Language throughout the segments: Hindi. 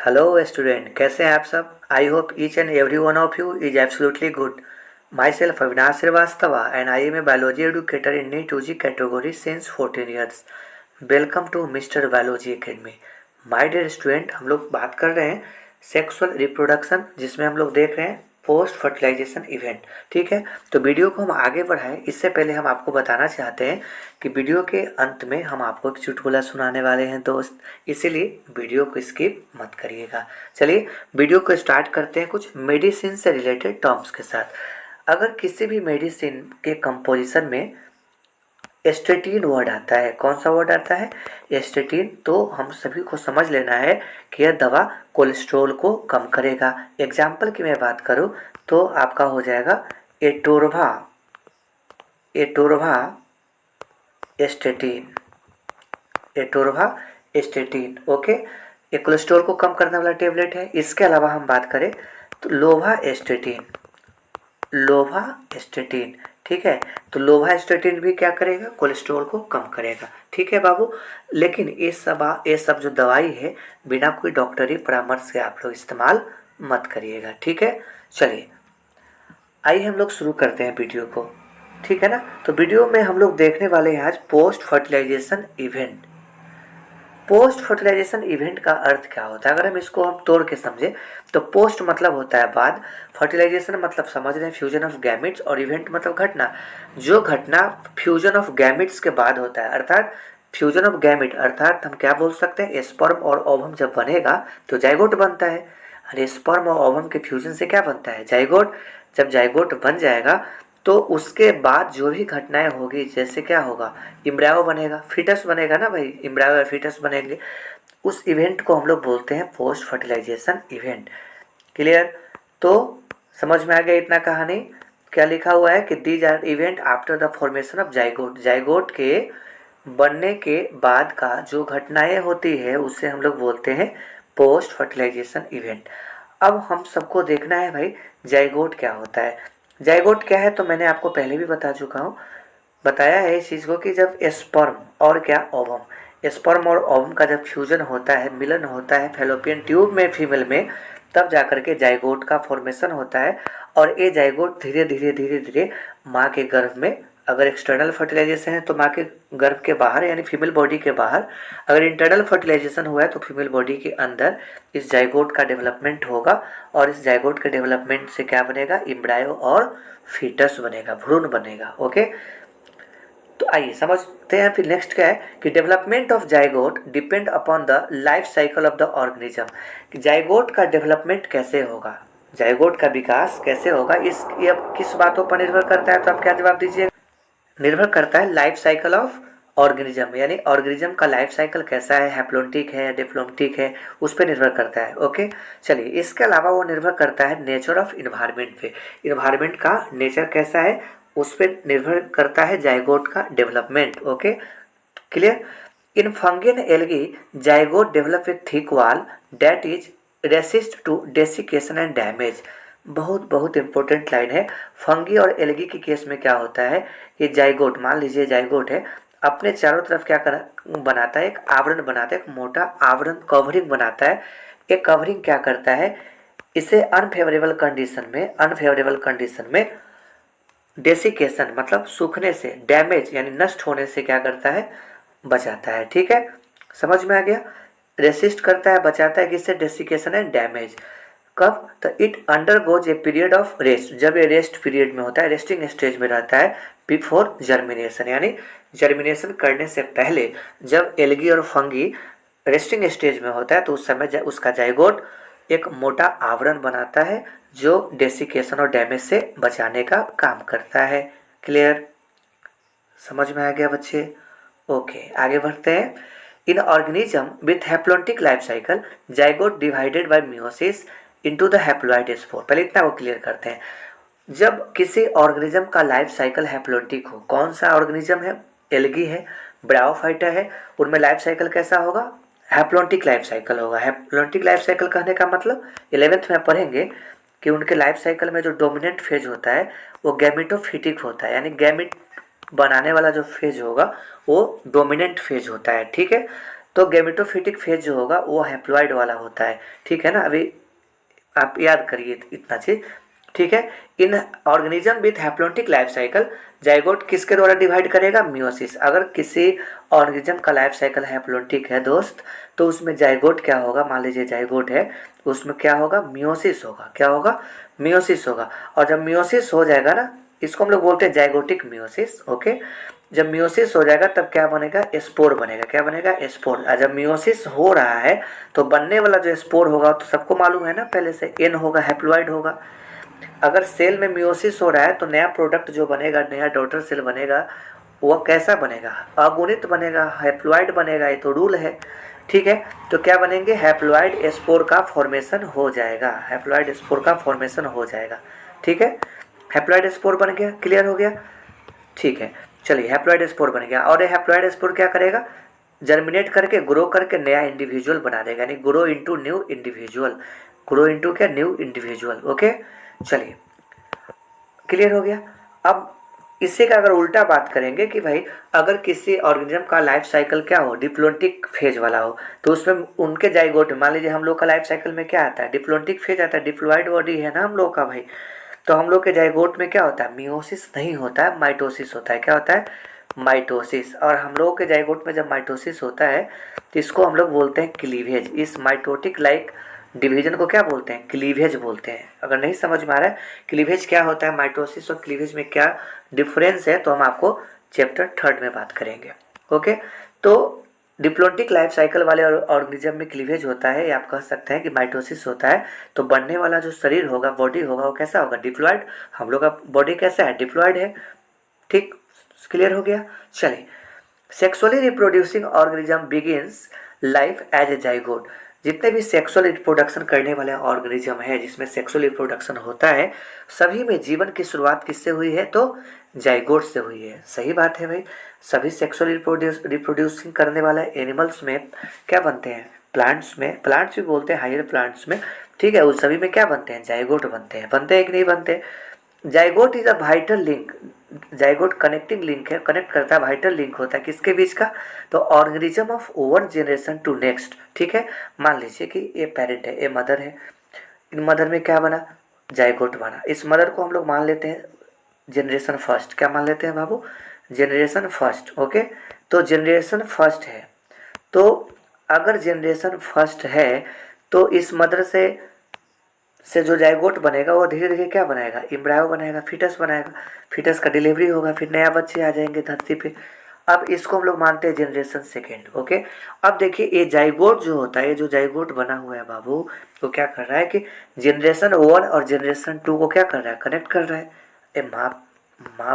हेलो स्टूडेंट, कैसे हैं आप सब। I hope each and every one of you is absolutely good. Myself Avinash Srivastava and I am a biology educator in NEET UG category since 14 years. Welcome to mister biology academy. My dear student, हम लोग बात कर रहे हैं सेक्सुअल रिप्रोडक्शन, जिसमें हम लोग देख रहे हैं पोस्ट फर्टिलाइजेशन इवेंट। ठीक है, तो वीडियो को हम आगे बढ़ाएं इससे पहले हम आपको बताना चाहते हैं कि वीडियो के अंत में हम आपको एक चुटकुला सुनाने वाले हैं दोस्त, इसीलिए वीडियो को स्किप मत करिएगा। चलिए वीडियो को स्टार्ट करते हैं कुछ मेडिसिन से रिलेटेड टर्म्स के साथ। अगर किसी भी मेडिसिन के कंपोजिशन में एस्टेटीन वर्ड आता है, कौन सा वर्ड आता है? एस्टेटीन। तो हम सभी को समझ लेना है कि यह दवा कोलेस्ट्रॉल को कम करेगा। एग्जाम्पल की मैं बात करूं तो आपका हो जाएगा एटोरवा एटोरवा एस्टेटीन एटोरवा एस्टेटीन। ओके, ये कोलेस्ट्रॉल को कम करने वाला टेबलेट है। इसके अलावा हम बात करें तो लोभा एस्टेटीन। ठीक है, तो लोभा एस्टेटीन भी क्या करेगा? कोलेस्ट्रॉल को कम करेगा। ठीक है बाबू, लेकिन ये सब जो दवाई है बिना कोई डॉक्टरी परामर्श से आप लोग इस्तेमाल मत करिएगा। ठीक है, चलिए आइए हम लोग शुरू करते हैं वीडियो को। ठीक है ना, तो वीडियो में हम लोग देखने वाले हैं आज post fertilisation event. Post fertilisation event का अर्थ क्या होता है? अगर हम इसको तोड़ के समझे तो पोस्ट मतलब होता है बाद, फर्टिलाइजेशन मतलब समझ रहे हैं फ्यूजन ऑफ गैमेट्स, और इवेंट मतलब घटना। जो घटना फ्यूजन ऑफ गैमेट्स के बाद होता है, अर्थात फ्यूजन ऑफ गैमेट, अर्थात हम क्या बोल सकते हैं, स्पर्म और ओवम जब बनेगा तो जाइगोट बनता है। और स्पर्म और ओवम के फ्यूजन से क्या बनता है? जाइगोट। जब जाइगोट बन जाएगा तो उसके बाद जो भी घटनाएं होगी, जैसे क्या होगा, इम्ब्रायो बनेगा, फीटस बनेगा ना भाई, इम्ब्रायो या फीटस बनेंगे, उस इवेंट को हम लोग बोलते हैं पोस्ट फर्टिलाइजेशन इवेंट। क्लियर? तो समझ में आ गया इतना कहानी? क्या लिखा हुआ है कि these are event after the formation of zygote. Zygote के बनने के बाद का जो घटनाएं होती है उसे हम लोग बोलते हैं पोस्ट फर्टिलाइजेशन इवेंट। अब हम सबको देखना है भाई जाइगोट क्या होता है। जाइगोट क्या है तो मैंने आपको पहले भी बता चुका हूँ, बताया है इस चीज़ को कि जब स्पर्म और क्या ओवम, स्पर्म और ओवम का जब फ्यूजन होता है, मिलन होता है फैलोपियन ट्यूब में फीमेल में, तब जाकर के जाइगोट का फॉर्मेशन होता है। और ये जाइगोट धीरे धीरे धीरे धीरे माँ के गर्भ में, अगर एक्सटर्नल फर्टिलाइजेशन है तो माँ के गर्भ के बाहर यानी फीमेल बॉडी के बाहर, अगर इंटरनल फर्टिलाइजेशन हुआ है तो फीमेल बॉडी के अंदर इस जाइगोट का डेवलपमेंट होगा। और इस जाइगोट के डेवलपमेंट से क्या बनेगा? इम्ब्रायो और फीटस बनेगा, भ्रूण बनेगा। ओके, तो आइए समझते हैं फिर नेक्स्ट क्या है कि development of zygote depend upon the life cycle of the organism. कि जाइगोट का डेवलपमेंट कैसे होगा, जाइगोट का विकास कैसे होगा, ये अब किस बातों पर निर्भर करता है? तो आप क्या जवाब दीजिए? निर्भर करता है लाइफ साइकिल ऑफ ऑर्गेनिज्म, यानी ऑर्गेनिज्म का लाइफ साइकिल कैसा है, हैप्लोन्टिक है, डिप्लोन्टिक है, उस पर निर्भर करता है। ओके, चलिए इसके अलावा वो निर्भर करता है नेचर ऑफ इन्वायरमेंट पे। इन्वायरमेंट का नेचर कैसा है उस पर निर्भर करता है जाइगोट का development. Okay, clear? In fungi and algae zygote develop a thick wall that is resist to desiccation and damage. बहुत बहुत इंपॉर्टेंट लाइन है। फंगी और एल्गी के केस में क्या होता है कि जाइगोट, मान लीजिए जाइगोट है, अपने चारों तरफ क्या बनाता है? एक आवरण बनाता है, एक मोटा आवरण कवरिंग बनाता है। एक कवरिंग क्या करता है? इसे अनफेवरेबल कंडीशन में डेसिकेशन मतलब सूखने से, डैमेज यानी नष्ट होने से क्या करता है? बचाता है। ठीक है, समझ में आ गया? रेसिस्ट करता है, बचाता है किससे? Desiccation and damage. कब? तो it undergoes a period of rest, जब ये रेस्ट पीरियड में होता है, रेस्टिंग स्टेज में रहता है, बिफोर जर्मिनेशन, यानी जर्मिनेशन करने से पहले जब एल्गी और फंगी रेस्टिंग स्टेज में होता है तो उस समय उसका जाइगोट एक मोटा आवरण बनाता है जो डेसिकेशन और डैमेज से बचाने का काम करता है। क्लियर? समझ में आ गया बच्चे? ओके, आगे बढ़ते हैं। In organism with haplontic life cycle zygote divided by meiosis into the haploid spore. पहले इतना को क्लियर करते हैं। जब किसी ऑर्गेनिज्म का लाइफ साइकिल हैप्लोन्टिक हो, कौन सा ऑर्गेनिज्म है? एल्गी है, ब्रायोफाइटा है, उनमें लाइफ साइकिल कैसा होगा? हैप्लोन्टिक लाइफ साइकिल होगा। हैप्लोन्टिक लाइफ साइकिल कहने का मतलब 11th में पढ़ेंगे कि उनके लाइफ साइकिल में जो डोमिनेंट फेज होता है वो गैमेटोफिटिक होता है, यानी गैमेट बनाने वाला जो फेज होगा वो डोमिनेंट फेज होता है। ठीक है, तो गैमेटोफिटिक फेज जो होगा वो हैप्लॉइड वाला होता है, ठीक है ना। अभी आप याद करिए इतना चीज, ठीक है। इन organism with haplontic life cycle, zygote किसके द्वारा डिवाइड करेगा, मियोसिस। अगर किसी ऑर्गेनिज्म का लाइफ साइकिल हैप्लॉन्टिक है दोस्त, तो उसमें जाइगोट क्या होगा, मान लीजिए जाइगोट है, उसमें क्या होगा, मियोसिस होगा। क्या होगा, मियोसिस होगा। और जब मियोसिस हो जाएगा ना, इसको हम लोग बोलते हैं जाइगोटिक मियोसिस, ओके। जब मियोसिस हो जाएगा तब क्या बनेगा, स्पोर बनेगा। क्या बनेगा, स्पोर। और जब मियोसिस हो रहा है तो बनने वाला जो स्पोर होगा तो सबको मालूम है ना पहले से, एन होगा, हैप्लॉइड होगा। अगर सेल में मियोसिस हो रहा है तो नया प्रोडक्ट जो बनेगा, नया डॉटर सेल बनेगा, वह कैसा बनेगा, अगुणित बनेगा, हैप्लॉइड बनेगा। ये तो रूल है, ठीक है। तो क्या बनेंगे, हैप्लॉइड स्पोर का फॉर्मेशन हो जाएगा, हैप्लॉइड स्पोर का फॉर्मेशन हो जाएगा, ठीक है। हैप्लॉइड स्पोर बन गया, क्लियर हो गया, ठीक है। चलिए हैप्लॉइड स्पोर बन गया, और ये हैप्लॉइड स्पोर क्या करेगा, जर्मिनेट करके ग्रो करके नया इंडिविजुअल बना देगा, यानी grow into new individual. Grow into क्या, न्यू इंडिविजुअल, ओके। चलिए क्लियर हो गया। अब इसी का अगर उल्टा बात करेंगे कि भाई अगर किसी ऑर्गेनिज्म का लाइफ साइकिल क्या हो, डिप्लोंटिक फेज वाला हो, तो उसमें उनके जाइगोट, मान लीजिए हम लोग का लाइफ साइकिल में क्या आता है, डिप्लोंटिक फेज आता है, डिप्लॉइड बॉडी है ना हम लोग का भाई। तो हम लोग के जाइगोट में क्या होता है, मियोसिस नहीं होता है, माइटोसिस होता है। क्या होता है, माइटोसिस। और हम लोग के जाइगोट में जब माइटोसिस होता है तो इसको हम लोग बोलते हैं क्लीवेज। इस माइटोटिक लाइक डिवीजन को क्या बोलते हैं, क्लीवेज बोलते हैं। अगर नहीं समझ में आ रहा है क्लीवेज क्या होता है, माइटोसिस और क्लीवेज में क्या डिफरेंस है, तो हम आपको चैप्टर 3 में बात करेंगे, ओके। तो डिप्लोंटिक लाइफ साइकिल वाले ऑर्गेनिज्म में क्लीवेज होता है, या आप कह सकते हैं कि माइटोसिस होता है। तो बनने वाला जो शरीर होगा, बॉडी होगा, वो कैसा होगा, डिप्लॉइड। हम लोग का बॉडी कैसा है, डिप्लॉइड है, ठीक, क्लियर हो गया। चलिए, sexually reproducing organism begins life as a zygote. जितने भी सेक्सुअल रिप्रोडक्शन करने वाले ऑर्गेनिज्म है जिसमें सेक्सुअल रिप्रोडक्शन होता है, सभी में जीवन की शुरुआत किससे हुई है, तो जाइगोट से हुई है। सही बात है भाई, सभी सेक्सुअल रिप्रोड्यूसिंग करने वाले एनिमल्स में क्या बनते हैं, प्लांट्स में, प्लांट्स भी बोलते हैं हायर प्लांट्स में, ठीक है। उस सभी में क्या बनते हैं, जाइगोट बनते हैं। बनते हैं कि नहीं बनते। Zygote is a vital link, zygote connecting link है, कनेक्ट करता है, वाइटल लिंक होता है किसके बीच का, तो organism of one generation to next, ठीक है। मान लीजिए कि ये पेरेंट है, ये मदर है, इन मदर में क्या बना, जाइगोट बना। इस मदर को हम लोग मान लेते हैं जनरेशन फर्स्ट। क्या मान लेते हैं बाबू, जनरेशन फर्स्ट, ओके। तो जनरेशन फर्स्ट है, तो अगर जनरेशन फर्स्ट है तो इस मदर से जो जाइगोट बनेगा वो धीरे धीरे क्या बनाएगा, इम्ब्रायो बनाएगा, फीटस बनाएगा। फीटस का डिलीवरी होगा, फिर नया बच्चे आ जाएंगे धरती पे। अब इसको हम लोग मानते हैं जनरेशन सेकेंड, ओके। अब देखिए ये जाइगोट जो होता है, ये जो जाइगोट बना हुआ है बाबू, वो क्या कर रहा है कि जनरेशन 1 और जनरेशन 2 को क्या कर रहा है, कनेक्ट कर रहा है। ए माँ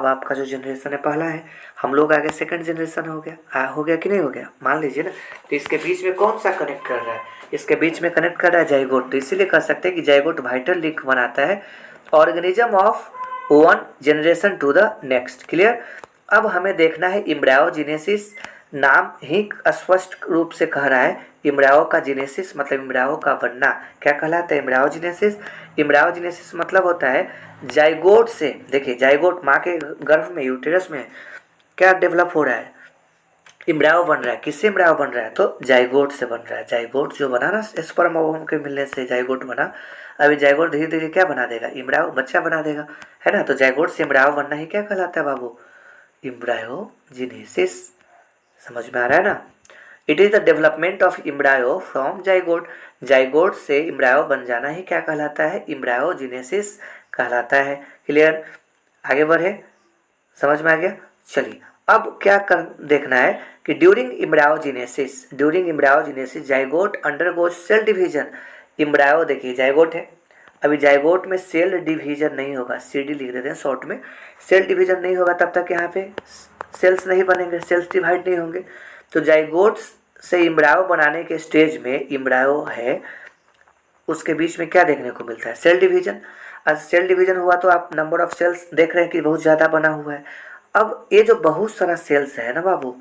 बाप का जो जनरेशन है पहला है, हम लोग आगे सेकंड जनरेशन हो गया, हो गया कि नहीं हो गया, मान लीजिए ना। तो इसके बीच में कौन सा कनेक्ट कर रहा है, इसके बीच में कनेक्ट कर रहा है जाइगोट। तो इसीलिए कह सकते हैं कि जाइगोट वाइटल लिंक बनाता है organism of one generation to the next, clear. अब हमें देखना है इम्ब्रायोजेनेसिस, नाम ही स्पष्ट रूप से कह रहा है इम्ब्रायो का जेनेसिस, मतलब इम्ब्रायो का बनना क्या कहलाता है, इम्ब्रायोजेनेसिस। इम्ब्रायोजेनेसिस मतलब होता है जाइगोट से, देखिए जाइगोट माँ के गर्भ में, यूटेरस में क्या डेवलप हो रहा है, इम्ब्रायो बन रहा है। किससे इम्ब्रायो बन रहा है, तो जाइगोट से बन रहा है। जाइगोट जो बना ना, स्पर्म और ओवम के मिलने से जाइगोट बना। अभी जाइगोट धीरे धीरे क्या बना देगा, इम्ब्रायो, बच्चा बना देगा, है ना। तो जाइगोट से इम्ब्रायो बनना ही क्या कहलाता है बाबू, इम्ब्रायोजेनेसिस। समझ में आ रहा है ना। It is the development of embryo from zygote. Zygote से इम्ब्रायो बन जाना ही क्या कहलाता है, इम्ब्रायोजेनेसिस कहलाता है, क्लियर। आगे बढ़े, समझ में आ गया। चलिए अब क्या कर देखना है कि during embryogenesis zygote undergoes cell division. Embryo देखिए जाइगोट है, अभी जाइगोट में सेल डिवीजन नहीं होगा, सीडी लिख देते हैं शॉर्ट में। सेल डिवीजन नहीं होगा तब तक यहाँ पे सेल्स नहीं बनेंगे, सेल्स डिवाइड नहीं होंगे। तो जाइगोट से इम्ब्रायो बनाने के स्टेज में इम्ब्रायो है, उसके बीच में क्या देखने को मिलता है, सेल डिवीजन। आज सेल डिवीजन हुआ तो आप नंबर ऑफ सेल्स देख रहे हैं कि बहुत ज़्यादा बना हुआ है। अब ये जो बहुत सारा सेल्स है ना बाबू,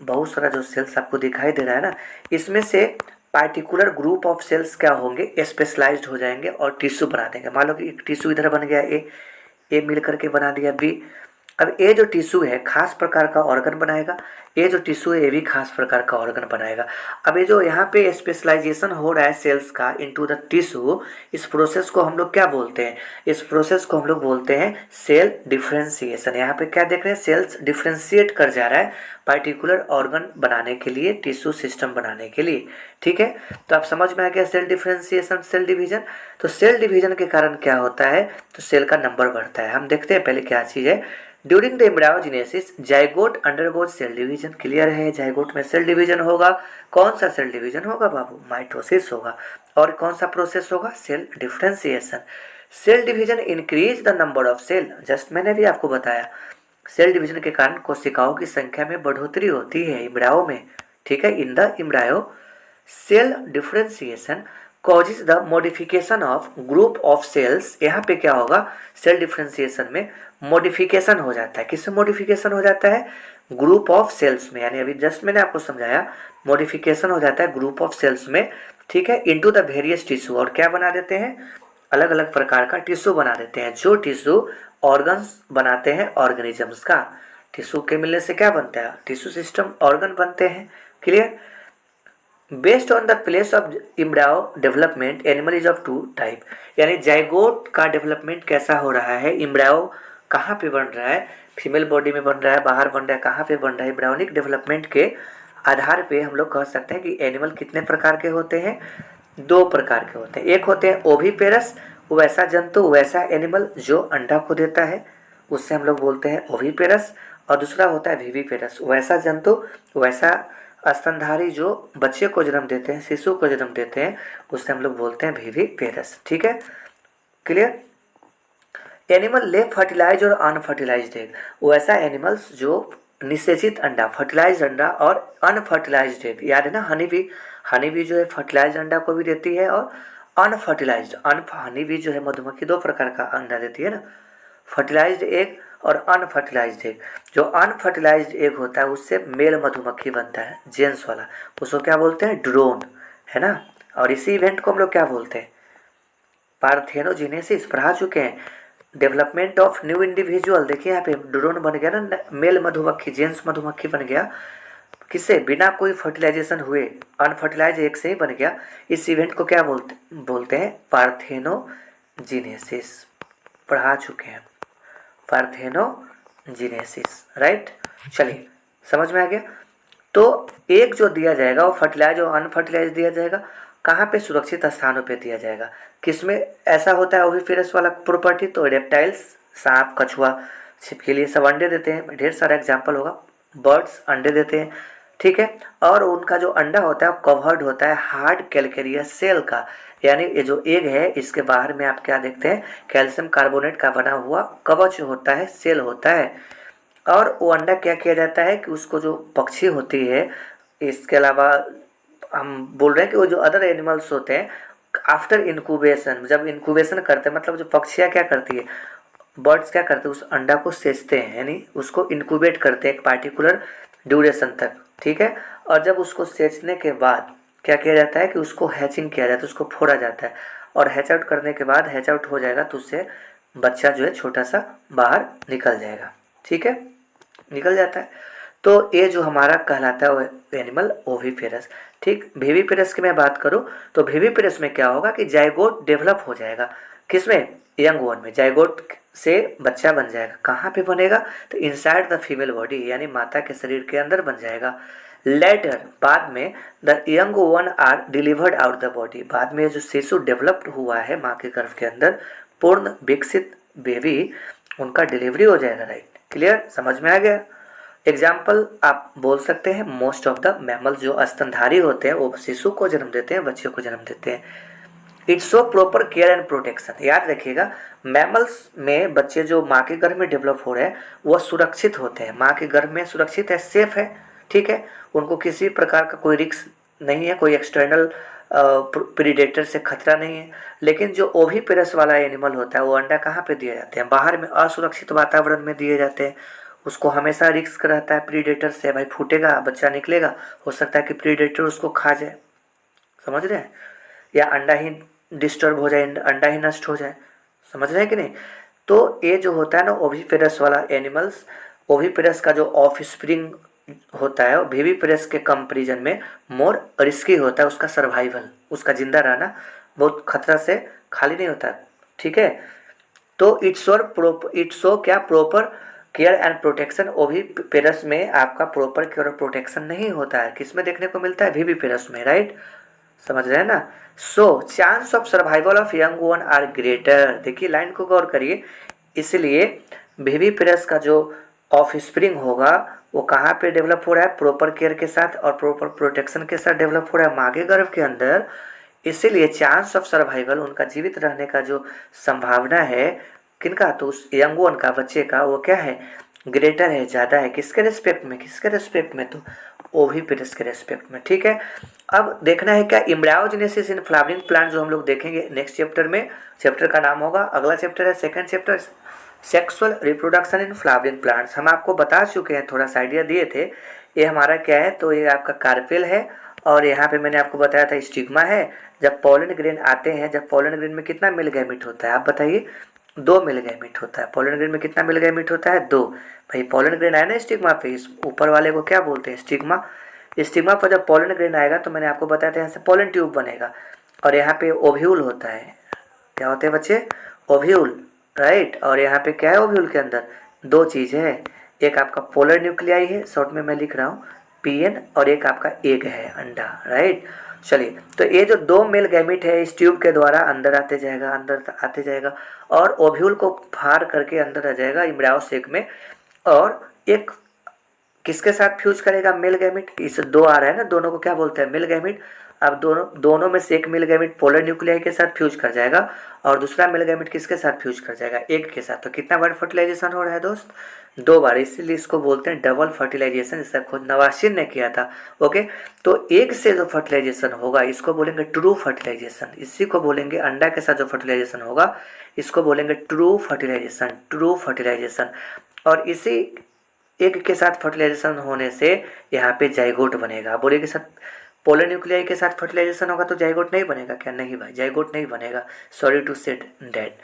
बहुत सारा जो सेल्स आपको दिखाई दे रहा है ना, इसमें से पार्टिकुलर ग्रुप ऑफ सेल्स क्या होंगे, स्पेशलाइज्ड हो जाएंगे और टिश्यू बना देंगे। मान लो कि एक टिश्यू इधर बन गया ए मिल करके बना दिया बी, अब ये जो टिश्यू है खास प्रकार का ऑर्गन बनाएगा, ये जो टिश्यू है ये भी खास प्रकार का ऑर्गन बनाएगा। अब ये जो यहाँ पे स्पेशलाइजेशन हो रहा है सेल्स का इनटू द टिश्यू, इस प्रोसेस को हम लोग क्या बोलते हैं? इस प्रोसेस को हम लोग बोलते हैं सेल डिफ्रेंसिएशन। यहाँ पे क्या देख रहे हैं? सेल्स डिफ्रेंशिएट कर जा रहा है पार्टिकुलर ऑर्गन बनाने के लिए, टिश्यू सिस्टम बनाने के लिए। ठीक है, तो आप समझ में आ गया सेल डिफ्रेंसिएशन, सेल डिवीजन। तो सेल डिवीजन के कारण क्या होता है? तो सेल का नंबर बढ़ता है। हम देखते हैं पहले क्या चीज़ है। During the embryogenesis zygote undergoes cell division. Clear है, जाइगोट में सेल डिवीजन होगा। कौन सा सेल डिवीजन होगा बाबू? माइटोसिस होगा। और कौन सा प्रोसेस होगा? Cell differentiation. Cell division increase the number of cell. Just मैंने भी आपको बताया सेल डिवीजन के कारण कोशिकाओं की संख्या में बढ़ोतरी होती है इम्ब्रायो में। ठीक है, in the embryo cell differentiation causes the modification of group of cells. यहाँ पे क्या होगा? सेल डिफरेंशिएशन में मॉडिफिकेशन हो जाता है। किससे मॉडिफिकेशन हो जाता है? ग्रुप ऑफ सेल्स में। यानी अभी जस्ट मैंने आपको समझाया, मॉडिफिकेशन हो जाता है ग्रुप ऑफ सेल्स में। ठीक है, इनटू द वेरियस टिश्यू। और क्या बना देते हैं? अलग अलग प्रकार का टिश्यू बना देते हैं। जो टिश्यू ऑर्गन्स बनाते हैं ऑर्गेनिजम्स का। टिश्यू के मिलने से क्या बनता है? टिश्यू सिस्टम, ऑर्गन बनते हैं। Clear? Based on the place of embryo development animal is of two type. यानी जाइगोट का डेवलपमेंट कैसा हो रहा है, इम्ब्रायो कहाँ पे बन रहा है, फीमेल बॉडी में बन रहा है, बाहर बन रहा है, कहाँ पे बन रहा है, इम्ब्रायोनिक डेवलपमेंट के आधार पे हम लोग कह सकते हैं कि एनिमल कितने प्रकार के होते हैं? दो प्रकार के होते हैं। एक होते हैं ओविपेरस, वैसा जंतु, वैसा एनिमल जो अंडा को देता है, उससे हम लोग बोलते हैं ओविपेरस। और दूसरा होता है विविपेरस, वैसा जंतु, वैसा स्तनधारी जो बच्चे को जन्म देते हैं, शिशु को जन्म देते हैं, उससे हम लोग बोलते हैं विविपेरस। ठीक है, क्लियर? एनिमल ले फर्टिलाइज और अनफर्टिलाइज्ड एग। वैसा एनिमल्स जो निषेचित अंडा, फर्टिलाइज्ड अंडा और अनफर्टिलाइज्ड एग। याद है ना, हनी बी, हनी बी जो है फर्टिलाइज्ड अंडा को भी देती है और अनफर्टिलाइज्ड, हनी बी जो है मधुमक्खी दो प्रकार का अंडा देती है ना, फर्टिलाइज्ड एग और अनफर्टिलाइज्ड एग। जो अनफर्टिलाइज्ड एग होता है उससे मेल मधुमक्खी बनता है, जेंट्स वाला, उसको क्या बोलते हैं? ड्रोन, है ना। और इसी इवेंट को हम लोग क्या बोलते हैं? पार्थेनोजेनेसिस। पढ़ा चुके हैं। Development of new individual. देखिए यहाँ पे ड्रोन बन गया ना, मेल मधुमक्खी, जेंट्स मधुमक्खी बन गया। किससे? बिना कोई फर्टिलाइजेशन हुए, अनफर्टिलाइज एग से ही बन गया। इस इवेंट को क्या बोलते हैं? पार्थेनोजेनेसिस। पढ़ा चुके हैं, पार्थेनोजेनेसिस। राइट, चलिए समझ में आ गया। तो एक जो दिया जाएगा वो फर्टिलाइज और अनफर्टिलाइज दिया जाएगा। कहाँ पे? सुरक्षित स्थानों पे दिया जाएगा। किसमें ऐसा होता है ओविपेरस वाला प्रॉपर्टी? तो रेप्टाइल्स, सांप, कछुआ, छिपकली, सब अंडे देते हैं। ढेर सारा एग्जाम्पल होगा। बर्ड्स अंडे देते हैं। ठीक है, और उनका जो अंडा होता है कवर्ड होता है हार्ड कैल्केरियस सेल का। यानी ये जो एग है इसके बाहर में आप क्या देखते हैं? कैल्शियम कार्बोनेट का बना हुआ कवच होता है, सेल होता है। और वो अंडा क्या किया जाता है कि उसको जो पक्षी होती है, इसके अलावा हम बोल रहे हैं कि वो जो अदर एनिमल्स होते हैं आफ्टर इनक्यूबेशन, जब इनक्यूबेशन करते हैं, मतलब जो पक्षियाँ क्या करती है, बर्ड्स क्या करते हैं, उस अंडा को सेचते हैं, यानी उसको इनक्यूबेट करते हैं एक पार्टिकुलर ड्यूरेशन तक। ठीक है, और जब उसको सेचने के बाद क्या किया जाता है कि उसको हैचिंग किया जाता है, उसको फोड़ा जाता है। और हैच आउट करने के बाद, हैच आउट हो जाएगा तो उससे बच्चा जो है छोटा सा बाहर निकल जाएगा। ठीक है, निकल जाता है। तो ये जो हमारा कहलाता है वो एनिमल ओविपेरस। ठीक, विविपेरस की मैं बात करूँ तो विविपेरस में क्या होगा कि जाइगोट डेवलप हो जाएगा। किसमें? यंग वन में जाइगोट से बच्चा बन जाएगा। कहाँ पे बनेगा? तो इनसाइड द फीमेल बॉडी, यानी माता के शरीर के अंदर बन जाएगा। लेटर, बाद में, the young one are delivered out the body. बाद में जो शिशु डेवलप्ड हुआ है माँ के गर्भ के अंदर, पूर्ण विकसित बेबी, उनका डिलीवरी हो जाएगा। राइट, क्लियर, समझ में आ गया। एग्जाम्पल आप बोल सकते हैं, मोस्ट ऑफ द मैमल्स जो स्तनधारी होते हैं वो शिशु को जन्म देते हैं, बच्चे को जन्म देते हैं। It's so proper care and protection. याद रखिएगा, मैमल्स में बच्चे जो माँ के गर्भ में डेवलप हो रहे हैं वो सुरक्षित होते हैं, माँ के गर्भ में सुरक्षित है, सेफ है। ठीक है, उनको किसी प्रकार का कोई रिस्क नहीं है, कोई एक्सटर्नल प्रीडेटर से खतरा नहीं है। लेकिन जो ओविपेरस वाला एनिमल होता है वो अंडा कहाँ पे दिए जाते हैं? बाहर में, असुरक्षित वातावरण में दिए जाते हैं। उसको हमेशा रिस्क रहता है प्रीडेटर से, भाई फूटेगा, बच्चा निकलेगा, हो सकता है कि प्रीडेटर उसको खा जाए। समझ रहे हैं? या अंडा ही डिस्टर्ब हो जाए, अंडा ही नष्ट हो जाए। समझ रहे हैं कि नहीं? तो ये जो होता है ना ओविपेरस वाला एनिमल्स, ओविपेरस का जो ऑफ स्प्रिंग होता है विविपेरस के कंपेरिजन में मोर रिस्की होता है, उसका सर्वाइवल, उसका जिंदा रहना बहुत खतरा से खाली नहीं होता है। ठीक है, तो इट्स क्या proper care and protection oviparous में आपका प्रॉपर केयर और प्रोटेक्शन नहीं होता है। किसमें देखने को मिलता है? विविपेरस में, राइट, समझ रहे हैं ना। So chance of survival of young one are greater, देखिए लाइन को गौर करिए, इसलिए विविपेरस का जो ऑफ स्प्रिंग होगा वो कहाँ पे डेवलप हो रहा है? प्रॉपर केयर के साथ और प्रॉपर प्रोटेक्शन के साथ डेवलप हो रहा है माँ के गर्भ के अंदर। इसीलिए चांस ऑफ सर्वाइवल, उनका जीवित रहने का जो संभावना है किनका? तो उस यंग वन का, बच्चे का, वो क्या है? ग्रेटर है, ज़्यादा है। किसके रिस्पेक्ट में? किसके रिस्पेक्ट में? तो ओविपेरस के रेस्पेक्ट में। ठीक है, अब देखना है क्या एम्ब्रायोजेनेसिस इन फ्लावरिंग प्लांट, जो हम लोग देखेंगे नेक्स्ट चैप्टर में। चैप्टर का नाम होगा, अगला चैप्टर है second chapter, sexual reproduction in flowering plants. हम आपको बता चुके हैं, थोड़ा सा आइडिया दिए थे। ये हमारा क्या है? तो ये आपका कार्पेल है और यहाँ पे मैंने आपको बताया था स्टिग्मा है। जब पॉलन ग्रेन आते हैं, जब पॉलन ग्रेन में कितना मिल गैमेट होता है आप बताइए? 2 मिल गैमेट होता है। पॉलन ग्रेन में कितना मिल गैमेट होता है? 2। भाई पॉलन ग्रेन आया ना स्टिग्मा पे, इस ऊपर वाले को क्या बोलते हैं? स्टिग्मा। स्टिग्मा पर जब पॉलन ग्रेन आएगा तो मैंने आपको बताया था यहाँ से पॉलन ट्यूब बनेगा और यहाँ पे ओव्यूल होता है। क्या होते हैं बच्चे? Ovule, right. और यहाँ पे क्या है ओव्यूल के अंदर? 2 चीज़ है, एक आपका पोलर न्यूक्लियाई है, शॉर्ट में मैं लिख रहा हूँ पीएन, और एक आपका एग है, अंडा, राइट। चलिए, तो ये जो 2 मेल गैमिट है इस ट्यूब के द्वारा अंदर आते जाएगा, अंदर आते जाएगा और ओव्यूल को फाड़ करके अंदर आ जाएगा इम्ब्रायो सेक में, और एक किसके साथ फ्यूज करेगा? Male gamete. इस 2 आ रहा है ना, दोनों को क्या बोलते हैं? Male gamete. अब दोनों में से एक मेल गैमिट पोलर न्यूक्लियाई के साथ फ्यूज कर जाएगा और दूसरा मेल गैमिट किसके साथ फ्यूज कर जाएगा? एग के साथ। तो कितना बार फर्टिलाइजेशन हो रहा है दोस्त? 2 बार, इसीलिए इसको बोलते हैं डबल फर्टिलाइजेशन। इसका खोज नवासिर ने किया था। ओके, तो एक से जो फर्टिलाइजेशन होगा इसको बोलेंगे ट्रू फर्टिलाइजेशन। इसी को बोलेंगे अंडा के साथ जो फर्टिलाइजेशन होगा इसको बोलेंगे ट्रू फर्टिलाइजेशन, ट्रू फर्टिलाइजेशन। और इसी एग के साथ फर्टिलाइजेशन होने से यहाँ पे जाइगोट बनेगा। बोलिए कि सर पोलर न्यूक्लियाई के साथ फर्टिलाइजेशन होगा तो जाइगोट नहीं बनेगा क्या? नहीं भाई, जाइगोट नहीं बनेगा, सॉरी टू सेड डैट,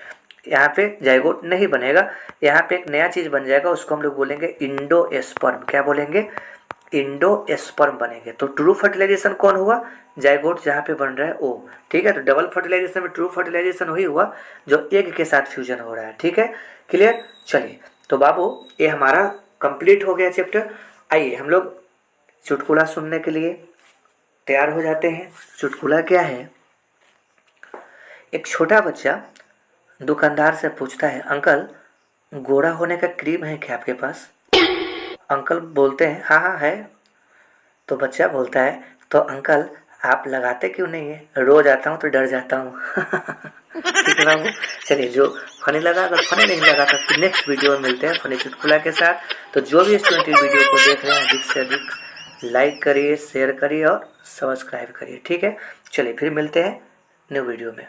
यहाँ पे जाइगोट नहीं बनेगा। यहाँ पे एक नया चीज़ बन जाएगा, उसको हम लोग बोलेंगे इंडोएस्पर्म। क्या बोलेंगे? इंडोएस्पर्म बनेंगे। तो ट्रू फर्टिलाइजेशन कौन हुआ? जाइगोट जहाँ पे बन रहा है वो। ठीक है, तो डबल फर्टिलाइजेशन में ट्रू फर्टिलाइजेशन वही हुआ जो एग के साथ फ्यूजन हो रहा है। ठीक है, क्लियर। चलिए, तो बाबू ये हमारा कंप्लीट हो गया चैप्टर। आइए हम लोग चुटकुला सुनने के लिए तैयार हो जाते हैं। चुटकुला क्या है? एक छोटा बच्चा दुकानदार से पूछता है, अंकल गोरा होने का क्रीम है क्या आपके पास? अंकल बोलते हैं हाँ हाँ है। तो बच्चा बोलता है, तो अंकल आप लगाते क्यों नहीं है? रोज आता हूँ तो डर जाता हूँ। ठीक है बाबू, चलिए जो फनी लगा, अगर फनी नहीं लगा तो फिर नेक्स्ट वीडियो में मिलते हैं फनी चुटकुला के साथ। तो जो भी स्टूडेंट इस वीडियो को देख रहे हैं अधिक से अधिक लाइक करिए, शेयर करिए और सब्सक्राइब करिए। ठीक है, चलिए फिर मिलते हैं न्यू वीडियो में।